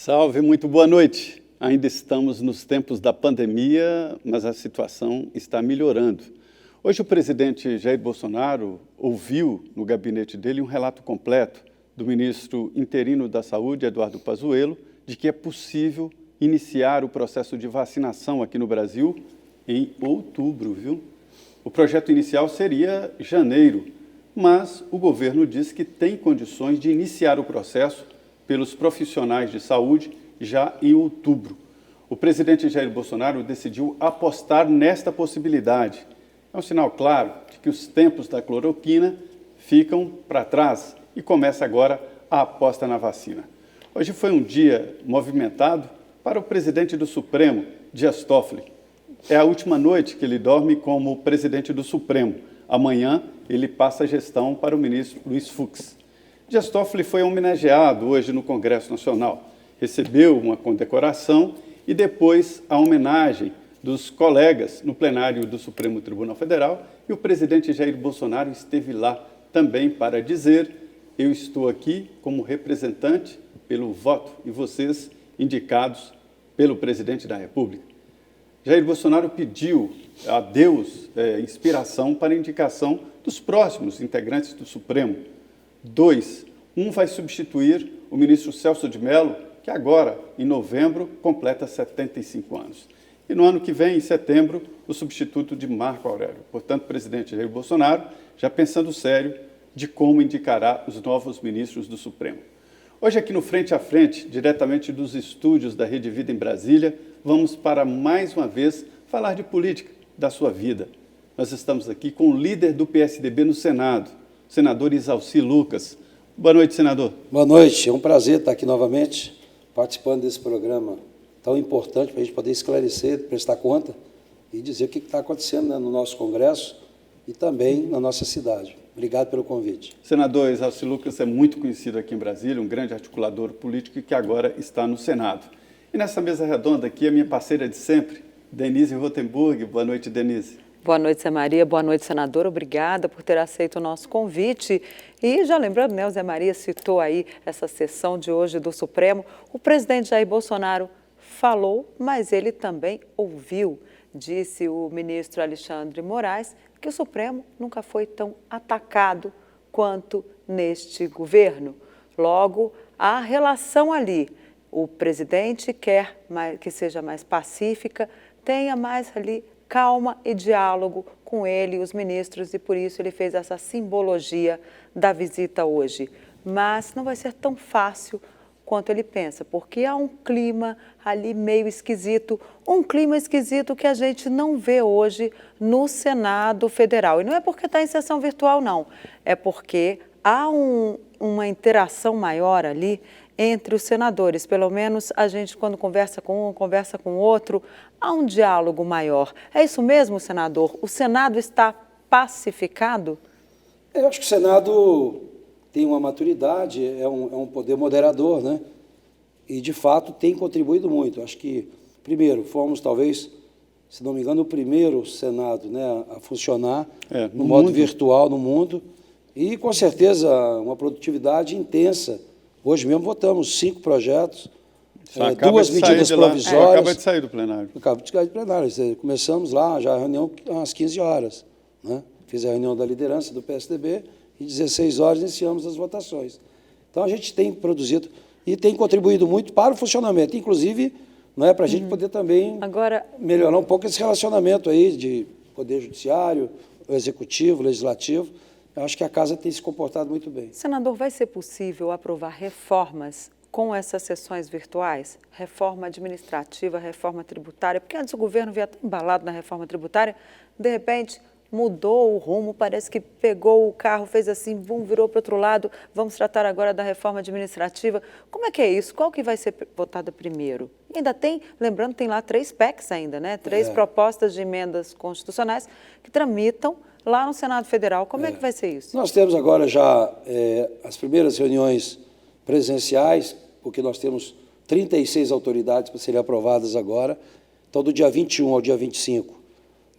Salve, muito boa noite. Ainda estamos nos tempos da pandemia, mas a situação está melhorando. Hoje o presidente Jair Bolsonaro ouviu no gabinete dele um relato completo do ministro interino da Saúde, Eduardo Pazuello, de que é possível iniciar o processo de vacinação aqui no Brasil em outubro, viu? O projeto inicial seria janeiro, mas o governo disse que tem condições de iniciar o processo pelos profissionais de saúde já em outubro. O presidente Jair Bolsonaro decidiu apostar nesta possibilidade. É um sinal claro de que os tempos da cloroquina ficam para trás e começa agora a aposta na vacina. Hoje foi um dia movimentado para o presidente do Supremo, Dias Toffoli. É a última noite que ele dorme como presidente do Supremo. Amanhã ele passa a gestão para o ministro Luiz Fux. Dias Toffoli foi homenageado hoje no Congresso Nacional. Recebeu uma condecoração e depois a homenagem dos colegas no plenário do Supremo Tribunal Federal, e o presidente Jair Bolsonaro esteve lá também para dizer: eu estou aqui como representante pelo voto e vocês indicados pelo presidente da República. Jair Bolsonaro pediu a Deus inspiração para a indicação dos próximos integrantes do Supremo. Um vai substituir o ministro Celso de Mello, que agora, em novembro, completa 75 anos. E no ano que vem, em setembro, o substituto de Marco Aurélio. Portanto, o presidente Jair Bolsonaro já pensando sério de como indicará os novos ministros do Supremo. Hoje, aqui no Frente a Frente, diretamente dos estúdios da Rede Vida em Brasília, vamos para mais uma vez falar de política, da sua vida. Nós estamos aqui com o líder do PSDB no Senado, o senador Isalci Lucas. Boa noite, senador. Boa noite, é um prazer estar aqui novamente, participando desse programa tão importante para a gente poder esclarecer, prestar conta e dizer o que está acontecendo, né, no nosso Congresso e também na nossa cidade. Obrigado pelo convite. Senador Isalci Lucas é muito conhecido aqui em Brasília, um grande articulador político que agora está no Senado. E nessa mesa redonda aqui, a minha parceira de sempre, Denise Rotenburg. Boa noite, Denise. Boa noite, Zé Maria. Boa noite, senador. Obrigada por ter aceito o nosso convite. E já lembrando, né, o Zé Maria citou aí essa sessão de hoje do Supremo. O presidente Jair Bolsonaro falou, mas ele também ouviu. Disse o ministro Alexandre Moraes que o Supremo nunca foi tão atacado quanto neste governo. Logo, a relação ali, o presidente quer que seja mais pacífica, tenha mais ali calma e diálogo com ele e os ministros, e por isso ele fez essa simbologia da visita hoje. Mas não vai ser tão fácil quanto ele pensa, porque há um clima ali meio esquisito, um clima esquisito que a gente não vê hoje no Senado Federal. E não é porque está em sessão virtual, não. É porque há uma interação maior ali entre os senadores. Pelo menos a gente, quando conversa com um, conversa com o outro, há um diálogo maior. É isso mesmo, senador? O Senado está pacificado? Eu acho que o Senado tem uma maturidade, é um poder moderador, né? E, de fato, tem contribuído muito. Acho que, primeiro, fomos, talvez, se não me engano, o primeiro Senado, né, a funcionar no modo virtual no mundo. E, com certeza, uma produtividade intensa. Hoje mesmo votamos 5 projetos, 2 medidas provisórias. Acaba de sair do plenário. Acaba de sair do plenário. Começamos lá, já a reunião às 15 horas. Né? Fiz a reunião da liderança do PSDB e 16 horas iniciamos as votações. Então, a gente tem produzido e tem contribuído muito para o funcionamento, inclusive, não é, para a gente poder também melhorar um pouco esse relacionamento aí de poder judiciário, o executivo, o legislativo. Eu acho que a Casa tem se comportado muito bem. Senador, vai ser possível aprovar reformas com essas sessões virtuais? Reforma administrativa, reforma tributária? Porque antes o governo vinha tão embalado na reforma tributária, de repente mudou o rumo, parece que pegou o carro, fez assim, virou para o outro lado, vamos tratar agora da reforma administrativa. Como é que é isso? Qual que vai ser votada primeiro? E ainda tem, lembrando, tem lá 3 PECs ainda, né? 3 propostas de emendas constitucionais que tramitam lá no Senado Federal. Como é que vai ser isso? Nós temos agora já as primeiras reuniões presenciais, porque nós temos 36 autoridades para serem aprovadas agora. Então, do dia 21 ao dia 25,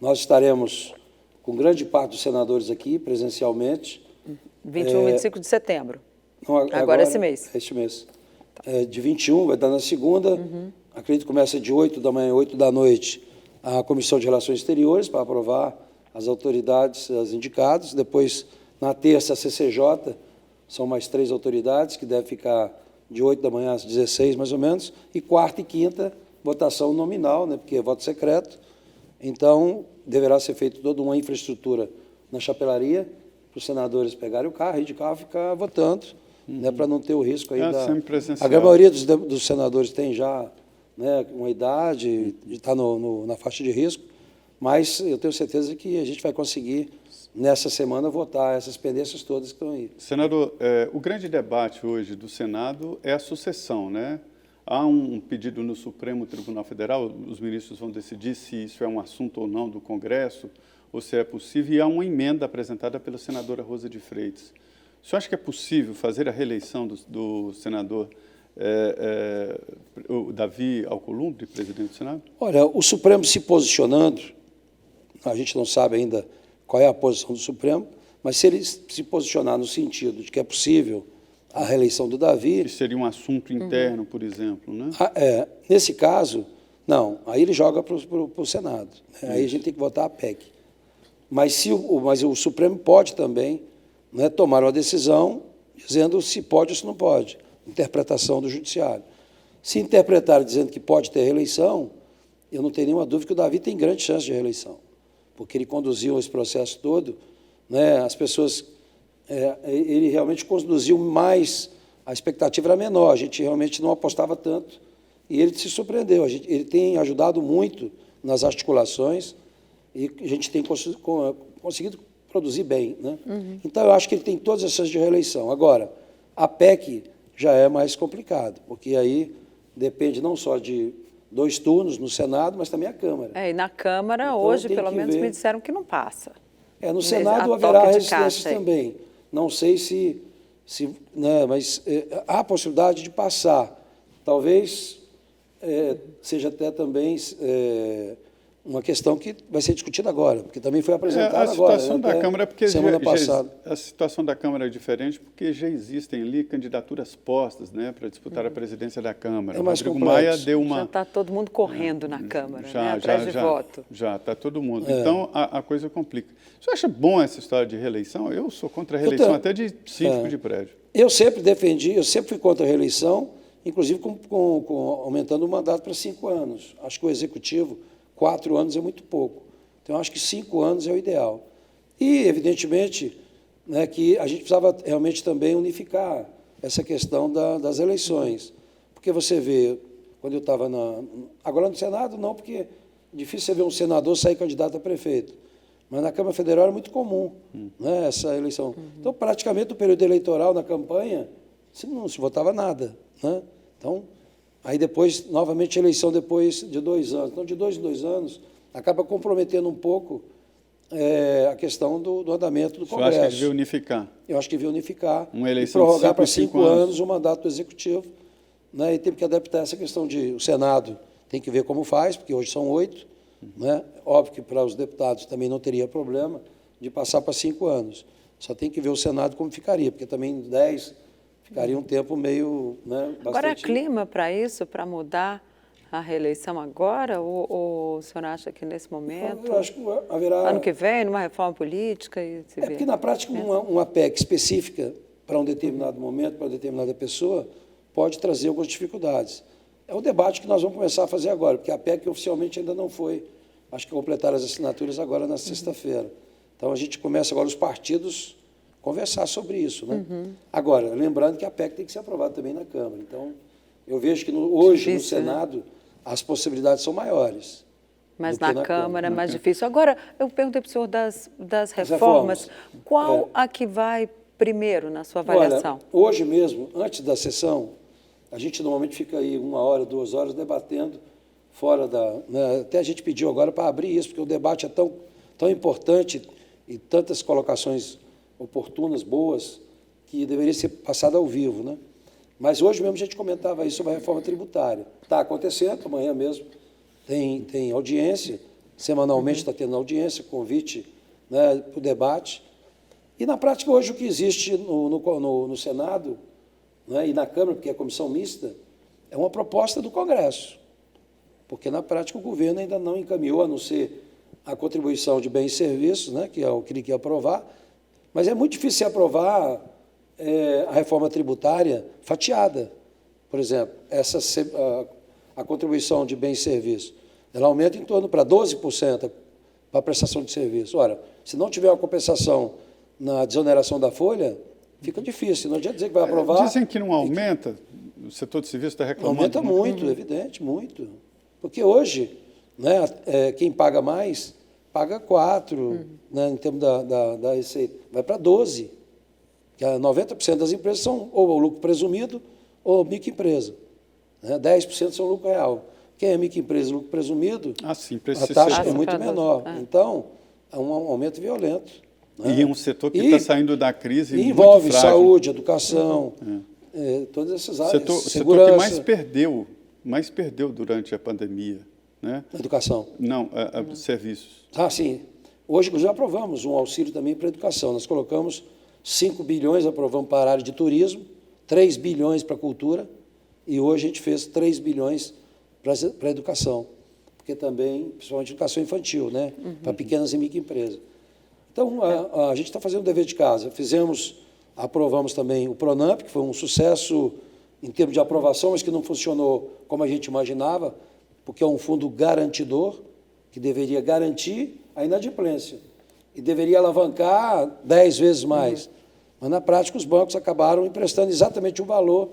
nós estaremos com grande parte dos senadores aqui, presencialmente. 21 e 25 de setembro. Não, agora esse mês. Este mês. de 21, vai dar na segunda. Acredito que começa de 8 da manhã, 8 da noite, a Comissão de Relações Exteriores, para aprovar as autoridades, as indicadas. Depois, na terça, a CCJ, são mais 3 autoridades, que devem ficar de 8 da manhã às 16, mais ou menos. E quarta e quinta, votação nominal, né, porque é voto secreto. Então, deverá ser feita toda uma infraestrutura na chapelaria, para os senadores pegarem o carro, ir de carro e ficar votando, né, para não ter o risco aí A grande maioria dos senadores tem já, né, uma idade, de estar na faixa de risco, mas eu tenho certeza que a gente vai conseguir, nessa semana, votar essas pendências todas que estão aí. Senador, o grande debate hoje do Senado é a sucessão, né? Há um pedido no Supremo Tribunal Federal, os ministros vão decidir se isso é um assunto ou não do Congresso, ou se é possível, e há uma emenda apresentada pela senadora Rosa de Freitas. O senhor acha que é possível fazer a reeleição do senador o Davi Alcolumbre, presidente do Senado? Olha, o Supremo se posicionando, a gente não sabe ainda qual é a posição do Supremo, mas se ele se posicionar no sentido de que é possível a reeleição do Davi... Que seria um assunto interno, por exemplo, né? Nesse caso, não. Aí ele joga para o Senado. Né? Aí a gente tem que votar a PEC. Mas o Supremo pode também, né, tomar uma decisão dizendo se pode ou se não pode. Interpretação do Judiciário. Se interpretar dizendo que pode ter reeleição, eu não tenho nenhuma dúvida que o Davi tem grande chance de reeleição, porque ele conduziu esse processo todo, né, as pessoas... ele realmente conduziu mais, a expectativa era menor, a gente realmente não apostava tanto, e ele se surpreendeu. Ele tem ajudado muito nas articulações e a gente tem conseguido produzir bem, né? Então, eu acho que ele tem todas as chances de reeleição. Agora, a PEC já é mais complicado, porque aí depende não só de 2 turnos no Senado, mas também a Câmara. E na Câmara, então, hoje, pelo menos, me disseram que não passa. No Senado haverá resistências também. Não sei né, mas há a possibilidade de passar. Talvez seja até também uma questão que vai ser discutida agora, porque também foi apresentada agora. A situação da Câmara, porque semana passada. A situação da Câmara é diferente, porque já existem ali candidaturas postas, né, para disputar a presidência da Câmara. É mais o Rodrigo complexo. Maia deu uma... Já está todo mundo correndo na Câmara, né, atrás de voto. Já está todo mundo. Então, a coisa complica. Você acha bom essa história de reeleição? Eu sou contra a reeleição até de síndico de prédio. Eu sempre fui contra a reeleição, inclusive aumentando o mandato para 5 anos. Acho que o Executivo, 4 anos é muito pouco. Então, acho que 5 anos é o ideal. E, evidentemente, né, que a gente precisava realmente também unificar essa questão das eleições. Porque você vê, quando eu estava agora no Senado, não, porque é difícil você ver um senador sair candidato a prefeito. Mas na Câmara Federal era muito comum, né, essa eleição. Então, praticamente, no período eleitoral, na campanha, não se votava nada, né? Então, aí depois, novamente, a eleição depois de 2 anos. Então, de 2 em 2 anos, acaba comprometendo um pouco a questão do andamento do Congresso. Você acha que devia unificar? Eu acho que devia unificar. Uma eleição e prorrogar para 5 anos o mandato do Executivo, né, e tem que adaptar essa questão o Senado tem que ver como faz, porque hoje são 8, né? Óbvio que para os deputados também não teria problema de passar para 5 anos. Só tem que ver o Senado como ficaria, porque também 10 ficaria um tempo meio... Né, bastante... Agora, há clima para isso, para mudar a reeleição agora? Ou o senhor acha que nesse momento... Eu acho que haverá... Ano que vem, numa reforma política? Porque na prática uma PEC específica para um determinado momento, para uma determinada pessoa, pode trazer algumas dificuldades. É o debate que nós vamos começar a fazer agora, porque a PEC oficialmente ainda não foi. Acho que completaram as assinaturas agora na sexta-feira. Então, a gente começa agora os partidos conversar sobre isso, né? Agora, lembrando que a PEC tem que ser aprovada também na Câmara. Então, eu vejo que hoje, no Senado, as possibilidades são maiores. Mas na Câmara é mais difícil. Agora, eu perguntei para o senhor das reformas. Qual a que vai primeiro na sua avaliação? Olha, hoje mesmo, antes da sessão, a gente normalmente fica aí 1 hora, 2 horas debatendo fora né, até a gente pediu agora para abrir isso, porque o debate é tão importante e tantas colocações oportunas, boas, que deveria ser passado ao vivo, né? Mas hoje mesmo a gente comentava isso sobre a reforma tributária. Está acontecendo, amanhã mesmo tem audiência, semanalmente está tendo audiência, convite, né, para o debate. E, na prática, hoje o que existe no Senado né, e na Câmara, porque é comissão mista, é uma proposta do Congresso, porque na prática o governo ainda não encaminhou, a não ser a contribuição de bens e serviços, né, que é o que ele quer aprovar, mas é muito difícil aprovar a reforma tributária fatiada. Por exemplo, a contribuição de bens e serviços, ela aumenta em torno para 12% para a prestação de serviço. Ora, se não tiver uma compensação na desoneração da folha, fica difícil. Não adianta dizer que vai aprovar. Dizem que não aumenta, o setor de serviço está reclamando. Aumenta muito, evidente, muito. Porque hoje, né, quem paga mais, paga 4%, né, em termos da receita. Vai para 12%. Que 90% das empresas são ou o lucro presumido ou microempresa. Né, 10% são lucro real. Quem é microempresa e lucro presumido, sim, a taxa é muito menor. Então, é um aumento violento. Né? E é um setor que está saindo da crise e muito envolve frágil. Saúde, educação, todas essas áreas. Setor que mais perdeu durante a pandemia. Né? Educação. Não, serviços. Sim. Hoje já aprovamos um auxílio também para a educação. Nós colocamos 5 bilhões, aprovamos para a área de turismo, 3 bilhões para a cultura, e hoje a gente fez 3 bilhões para a educação, porque também, principalmente educação infantil, né? Para pequenas e microempresas. Então, a gente está fazendo o dever de casa. Aprovamos também o Pronamp, que foi um sucesso em termos de aprovação, mas que não funcionou como a gente imaginava, porque é um fundo garantidor, que deveria garantir a inadimplência e deveria alavancar 10 vezes mais. Mas, na prática, os bancos acabaram emprestando exatamente o valor.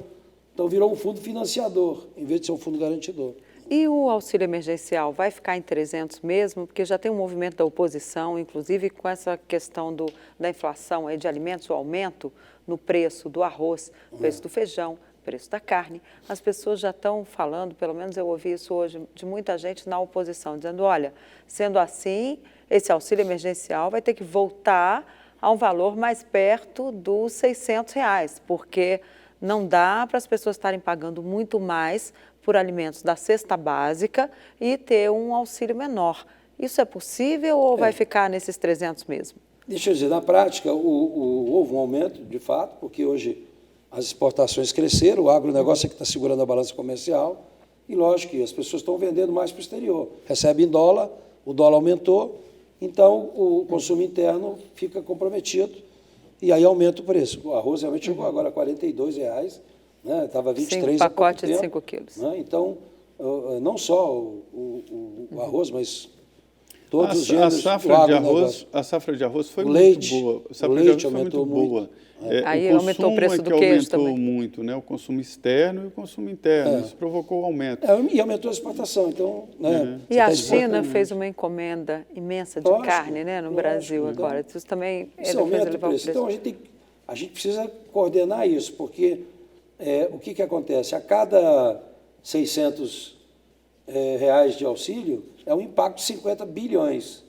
Então, virou um fundo financiador, em vez de ser um fundo garantidor. E o auxílio emergencial vai ficar em 300 mesmo? Porque já tem um movimento da oposição, inclusive com essa questão da inflação aí de alimentos, o aumento no preço do arroz, preço do feijão, preço da carne. As pessoas já estão falando, pelo menos eu ouvi isso hoje, de muita gente na oposição, dizendo, olha, sendo assim, esse auxílio emergencial vai ter que voltar a um valor mais perto dos R$600, porque não dá para as pessoas estarem pagando muito mais por alimentos da cesta básica e ter um auxílio menor. Isso é possível ou vai ficar nesses 300 mesmo? Deixa eu dizer, na prática, houve um aumento, de fato, porque hoje as exportações cresceram, o agronegócio é que está segurando a balança comercial, e lógico que as pessoas estão vendendo mais para o exterior. Recebe em dólar, o dólar aumentou, então o consumo interno fica comprometido, e aí aumenta o preço. O arroz realmente chegou agora a R$42, né? Estava 23 há pouco tempo. Pacote de 5 quilos. Né? Então, não só o arroz, mas todos os gêneros a safra de arroz foi muito boa. A safra de arroz foi muito boa. Aí aumentou o preço do queijo também. Aumentou muito, né? O consumo externo e o consumo interno. Isso provocou o aumento. E aumentou a exportação. Então, né, e a China fez uma encomenda imensa de carne, né, no Brasil agora. Isso também aumenta o preço. Então, a gente precisa coordenar isso, porque o que acontece? A cada R$600 de auxílio, é um impacto de 50 bilhões.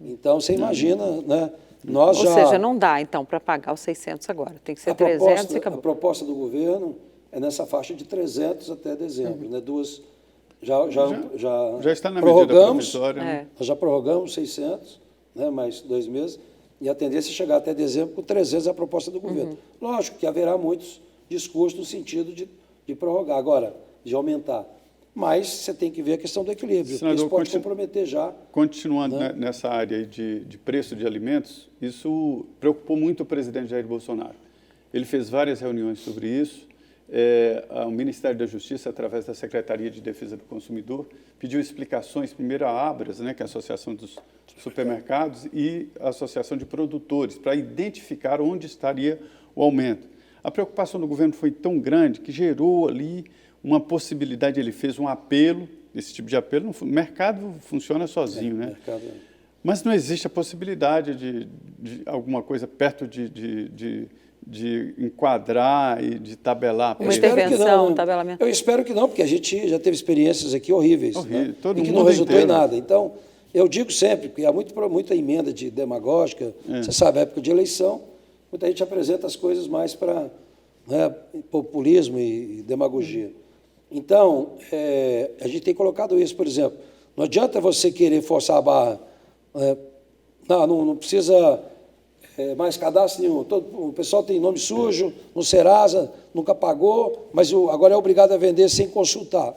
Então, você imagina, né? Ou seja, não dá, então, para pagar os 600 agora. Tem que ser 300 e acabou. A proposta do governo é nessa faixa de 300 até dezembro. Né? Já está na medida provisória. Né? Nós já prorrogamos 600, né? Mais 2 meses, e a tendência é chegar até dezembro com 300 é a proposta do governo. Lógico que haverá muitos discursos no sentido de prorrogar, agora, de aumentar. Mas você tem que ver a questão do equilíbrio, porque isso pode comprometer já. Continuando, né, nessa área de preço de alimentos, isso preocupou muito o presidente Jair Bolsonaro. Ele fez várias reuniões sobre isso. O Ministério da Justiça, através da Secretaria de Defesa do Consumidor, pediu explicações, primeiro à Abras, né, que é a Associação dos Supermercados, e a Associação de Produtores, para identificar onde estaria o aumento. A preocupação do governo foi tão grande que gerou ali uma possibilidade. Ele fez um apelo, esse tipo de apelo, o mercado funciona sozinho, né? Mas não existe a possibilidade de alguma coisa perto de enquadrar e de tabelar. Uma intervenção, um tabelamento. Eu espero que não, porque a gente já teve experiências aqui horríveis, né? Todo e que mundo não resultou inteiro. em nada. Então, eu digo sempre, porque há muita emenda demagógica, você sabe, época de eleição, muita gente apresenta as coisas mais para, né, populismo e demagogia. Então, a gente tem colocado isso, por exemplo, não adianta você querer forçar a barra, não precisa mais cadastro nenhum. O pessoal tem nome sujo, no Serasa, nunca pagou, mas agora é obrigado a vender sem consultar.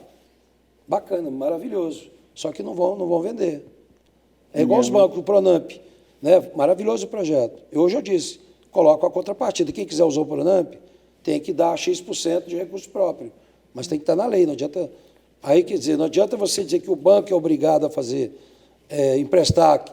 Bacana, maravilhoso. Só que não vão vender. É igual os bancos, o Pronamp. Né? Maravilhoso o projeto. E hoje eu disse, coloco a contrapartida. Quem quiser usar o Pronamp, tem que dar X% de recurso próprio. Mas tem que estar na lei, não adianta... Aí, quer dizer, não adianta você dizer que o banco é obrigado a fazer, emprestar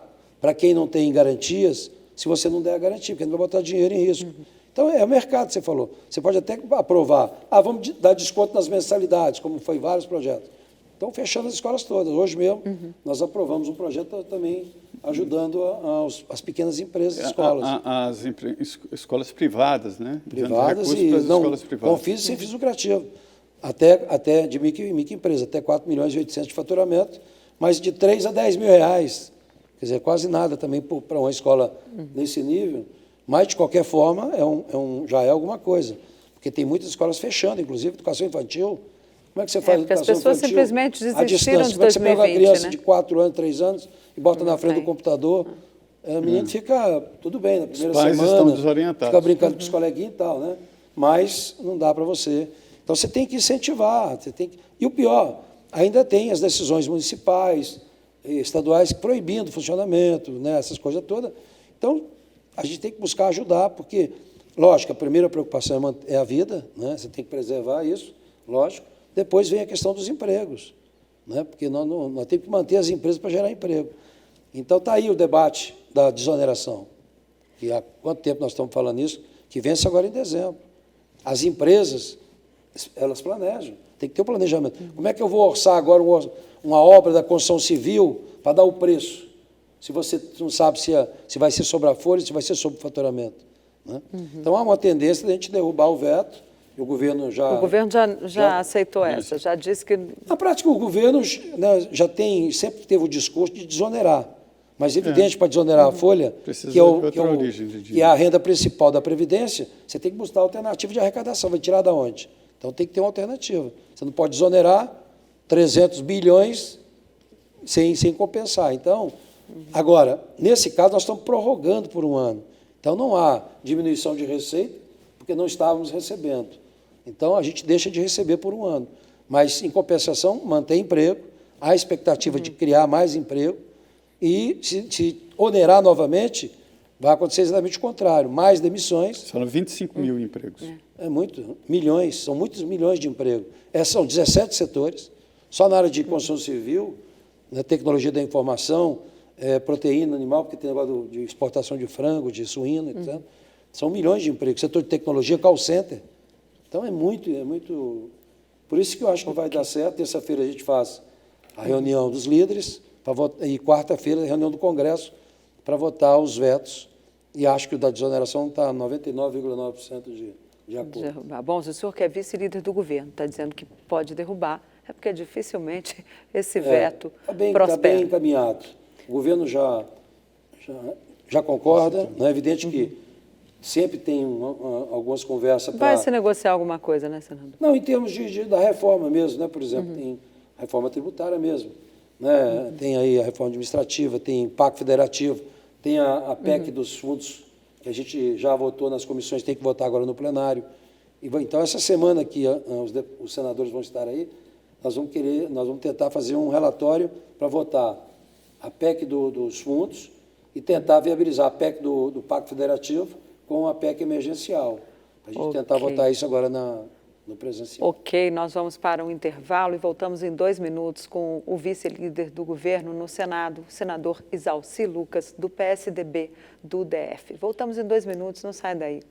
para quem não tem garantias, se você não der a garantia, porque não vai botar dinheiro em risco. Então, é o mercado, você falou. Você pode até aprovar. Vamos dar desconto nas mensalidades, como foi vários projetos. Estão fechando as escolas todas. Hoje mesmo, nós aprovamos um projeto também ajudando as pequenas empresas e escolas. As escolas privadas, né? Privadas e escolas privadas. Com fins sem fins lucrativos. Até de microempresa, até 4 milhões e 800 de faturamento, mas de 3 a 10 mil reais. Quer dizer, quase nada também para uma escola nesse nível. Mas, de qualquer forma, já é alguma coisa. Porque tem muitas escolas fechando, inclusive educação infantil. Como é que você faz educação infantil? As pessoas simplesmente desistiram de 2020, Como é que você pega uma criança, né? de 4 anos, 3 anos e bota na frente do computador? O menino fica tudo bem na primeira semana. Os pais estão desorientados. Fica brincando com os coleguinhas e tal, né? Mas não dá para você. Então, você tem que incentivar. E o pior, ainda tem as decisões municipais, estaduais, proibindo o funcionamento, né? Essas coisas todas. Então, a gente tem que buscar ajudar, porque, lógico, a primeira preocupação é a vida, né? Você tem que preservar isso, lógico. Depois vem a questão dos empregos, né? Porque nós temos que manter as empresas para gerar emprego. Então, está aí o debate da desoneração. E há quanto tempo nós estamos falando isso? Que vence agora em dezembro. As empresas, elas planejam, tem que ter um planejamento. Como é que eu vou orçar agora uma obra da construção civil para dar o preço, se você não sabe se vai ser sobre a folha, se vai ser sobre o faturamento? Né? Então, há uma tendência de a gente derrubar o veto, e o governo já... O governo já aceitou essa, já disse que... Na prática, o governo, né, sempre teve o discurso de desonerar, mas evidente, para desonerar a folha, que é a renda principal da Previdência, você tem que buscar alternativa de arrecadação. Vai tirar de onde? Então, tem que ter uma alternativa. Você não pode desonerar 300 bilhões sem compensar. Então, agora, nesse caso, nós estamos prorrogando por um ano. Então, não há diminuição de receita, porque não estávamos recebendo. Então, a gente deixa de receber por um ano. Mas, em compensação, mantém emprego, há expectativa de criar mais emprego, e se onerar novamente, vai acontecer exatamente o contrário, mais demissões. São 25 mil empregos. É muito, milhões, são muitos milhões de empregos. São 17 setores, só na área de construção civil, na tecnologia da informação, proteína animal, porque tem negócio de exportação de frango, de suíno, etc. São milhões de empregos. Setor de tecnologia, call center. Então, é muito... Por isso que eu acho que vai dar certo. Terça-feira a gente faz a reunião dos líderes, e quarta-feira a reunião do Congresso para votar os vetos. E acho que o da desoneração está 99,9% de acordo. Derrubar. Bom, se o senhor que é vice-líder do governo está dizendo que pode derrubar, é porque dificilmente esse veto prospera. Está bem encaminhado. O governo já concorda. Não é evidente que sempre tem algumas conversas para... Vai se negociar alguma coisa, né, senador? Não, em termos da reforma mesmo, né? Por exemplo, tem a reforma tributária mesmo, né? Tem aí a reforma administrativa, tem pacto federativo, tem a PEC dos fundos, que a gente já votou nas comissões, tem que votar agora no plenário. Então, essa semana que os senadores vão estar aí, nós vamos tentar fazer um relatório para votar a PEC dos fundos e tentar viabilizar a PEC do pacto federativo com a PEC emergencial. A gente tentar votar isso agora no presencial. Ok, nós vamos para um intervalo e voltamos em 2 minutos com o vice-líder do governo no Senado, o senador Isalci Lucas, do PSDB do DF. Voltamos em 2 minutos, não sai daí.